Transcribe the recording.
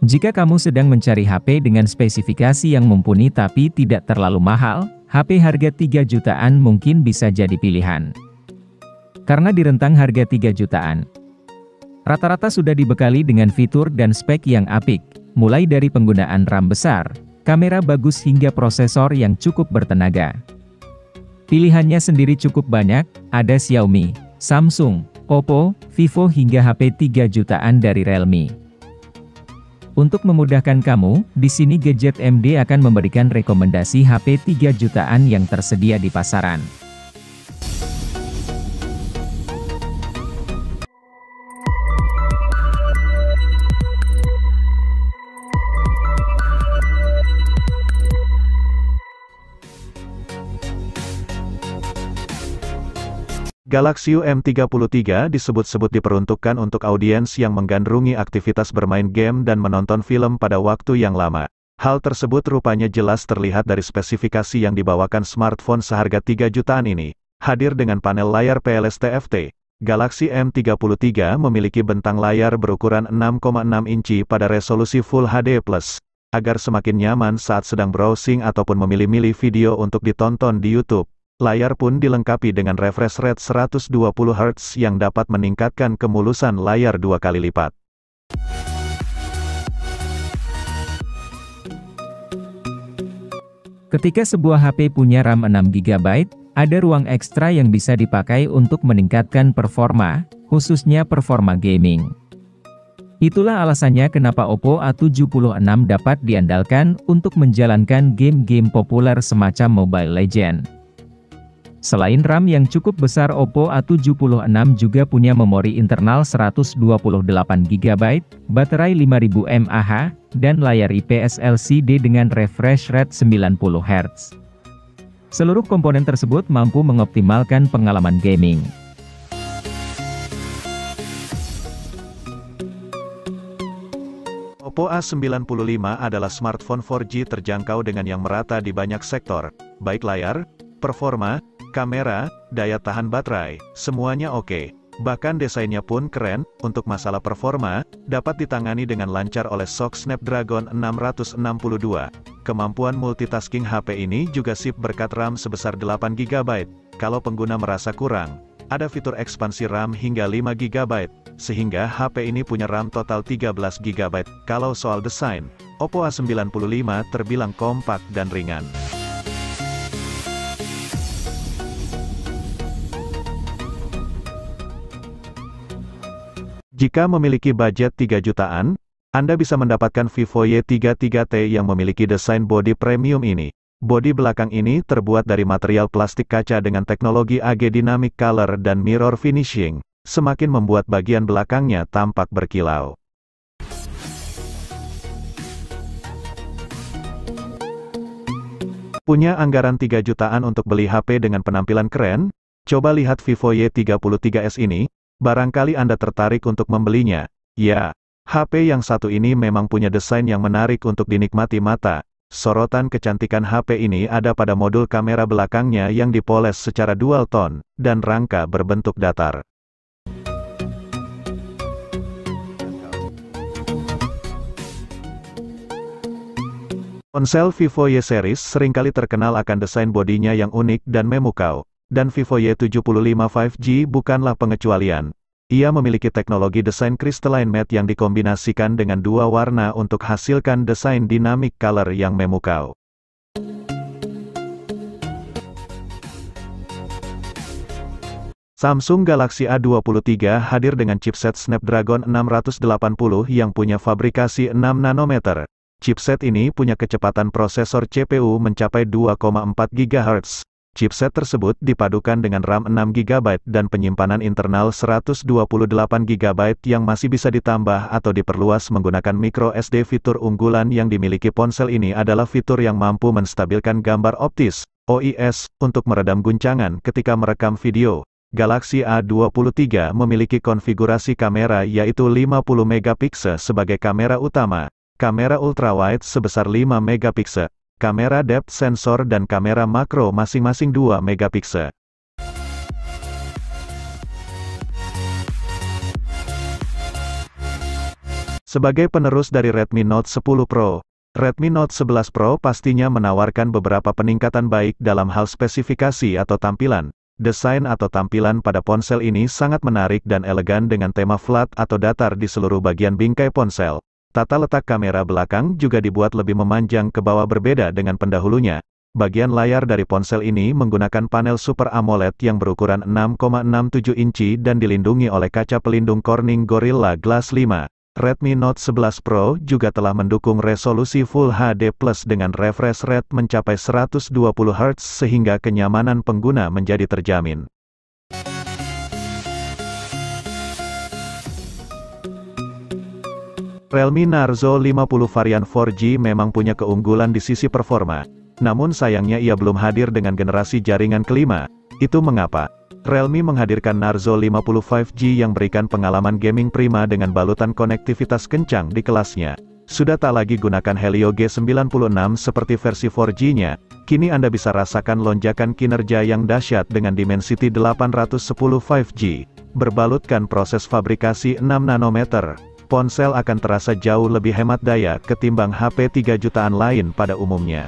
Jika kamu sedang mencari HP dengan spesifikasi yang mumpuni tapi tidak terlalu mahal, HP harga 3 jutaan mungkin bisa jadi pilihan. Karena di rentang harga 3 jutaan, rata-rata sudah dibekali dengan fitur dan spek yang apik, mulai dari penggunaan RAM besar, kamera bagus hingga prosesor yang cukup bertenaga. Pilihannya sendiri cukup banyak, ada Xiaomi, Samsung, Oppo, Vivo hingga HP 3 jutaan dari Realme. Untuk memudahkan kamu, di sini Gadget MD akan memberikan rekomendasi HP 3 jutaan yang tersedia di pasaran. Galaxy M33 disebut-sebut diperuntukkan untuk audiens yang menggandrungi aktivitas bermain game dan menonton film pada waktu yang lama. Hal tersebut rupanya jelas terlihat dari spesifikasi yang dibawakan smartphone seharga 3 jutaan ini. Hadir dengan panel layar PLS TFT, Galaxy M33 memiliki bentang layar berukuran 6,6 inci pada resolusi Full HD+, agar semakin nyaman saat sedang browsing ataupun memilih-milih video untuk ditonton di YouTube. Layar pun dilengkapi dengan refresh rate 120 Hz yang dapat meningkatkan kemulusan layar 2 kali lipat. Ketika sebuah HP punya RAM 6 GB, ada ruang ekstra yang bisa dipakai untuk meningkatkan performa, khususnya performa gaming. Itulah alasannya kenapa Oppo A76 dapat diandalkan untuk menjalankan game-game populer semacam Mobile Legends. Selain RAM yang cukup besar, Oppo A76 juga punya memori internal 128 GB, baterai 5000 mAh, dan layar IPS LCD dengan refresh rate 90 Hz. Seluruh komponen tersebut mampu mengoptimalkan pengalaman gaming. Oppo A95 adalah smartphone 4G terjangkau dengan yang merata di banyak sektor, baik layar, performa, kamera, daya tahan baterai, semuanya oke. Bahkan desainnya pun keren. Untuk masalah performa, dapat ditangani dengan lancar oleh SoC Snapdragon 662. Kemampuan multitasking HP ini juga sip berkat RAM sebesar 8 GB. Kalau pengguna merasa kurang, ada fitur ekspansi RAM hingga 5 GB, sehingga HP ini punya RAM total 13 GB. Kalau soal desain, Oppo A95 terbilang kompak dan ringan. Jika memiliki budget 3 jutaan, Anda bisa mendapatkan Vivo Y33T yang memiliki desain bodi premium ini. Bodi belakang ini terbuat dari material plastik kaca dengan teknologi AG Dynamic Color dan Mirror Finishing, semakin membuat bagian belakangnya tampak berkilau. Punya anggaran 3 jutaan untuk beli HP dengan penampilan keren? Coba lihat Vivo Y33s ini. Barangkali Anda tertarik untuk membelinya. Ya, HP yang satu ini memang punya desain yang menarik untuk dinikmati mata. Sorotan kecantikan HP ini ada pada modul kamera belakangnya yang dipoles secara dual tone, dan rangka berbentuk datar. Ponsel Vivo Y series seringkali terkenal akan desain bodinya yang unik dan memukau. Dan Vivo Y75 5G bukanlah pengecualian. Ia memiliki teknologi desain crystalline matte yang dikombinasikan dengan dua warna untuk hasilkan desain dynamic color yang memukau. Samsung Galaxy A23 hadir dengan chipset Snapdragon 680 yang punya fabrikasi 6 nanometer. Chipset ini punya kecepatan prosesor CPU mencapai 2,4 GHz. Chipset tersebut dipadukan dengan RAM 6 GB dan penyimpanan internal 128 GB yang masih bisa ditambah atau diperluas menggunakan microSD. Fitur unggulan yang dimiliki ponsel ini adalah fitur yang mampu menstabilkan gambar optis, OIS, untuk meredam guncangan ketika merekam video. Galaxy A23 memiliki konfigurasi kamera yaitu 50 megapiksel sebagai kamera utama, kamera ultrawide sebesar 5 megapiksel, kamera depth sensor dan kamera makro masing-masing 2 megapiksel. Sebagai penerus dari Redmi Note 10 Pro, Redmi Note 11 Pro pastinya menawarkan beberapa peningkatan baik dalam hal spesifikasi atau tampilan. Desain atau tampilan pada ponsel ini sangat menarik dan elegan dengan tema flat atau datar di seluruh bagian bingkai ponsel. Tata letak kamera belakang juga dibuat lebih memanjang ke bawah berbeda dengan pendahulunya. Bagian layar dari ponsel ini menggunakan panel Super AMOLED yang berukuran 6,67 inci dan dilindungi oleh kaca pelindung Corning Gorilla Glass 5. Redmi Note 11 Pro juga telah mendukung resolusi Full HD+ dengan refresh rate mencapai 120 Hz sehingga kenyamanan pengguna menjadi terjamin. Realme Narzo 50 varian 4G memang punya keunggulan di sisi performa. Namun sayangnya ia belum hadir dengan generasi jaringan kelima. Itu mengapa? Realme menghadirkan Narzo 50 5G yang berikan pengalaman gaming prima dengan balutan konektivitas kencang di kelasnya. Sudah tak lagi gunakan Helio G96 seperti versi 4G-nya, kini Anda bisa rasakan lonjakan kinerja yang dahsyat dengan Dimensity 810 5G. Berbalutkan proses fabrikasi 6 nanometer, ponsel akan terasa jauh lebih hemat daya ketimbang HP 3 jutaan lain pada umumnya.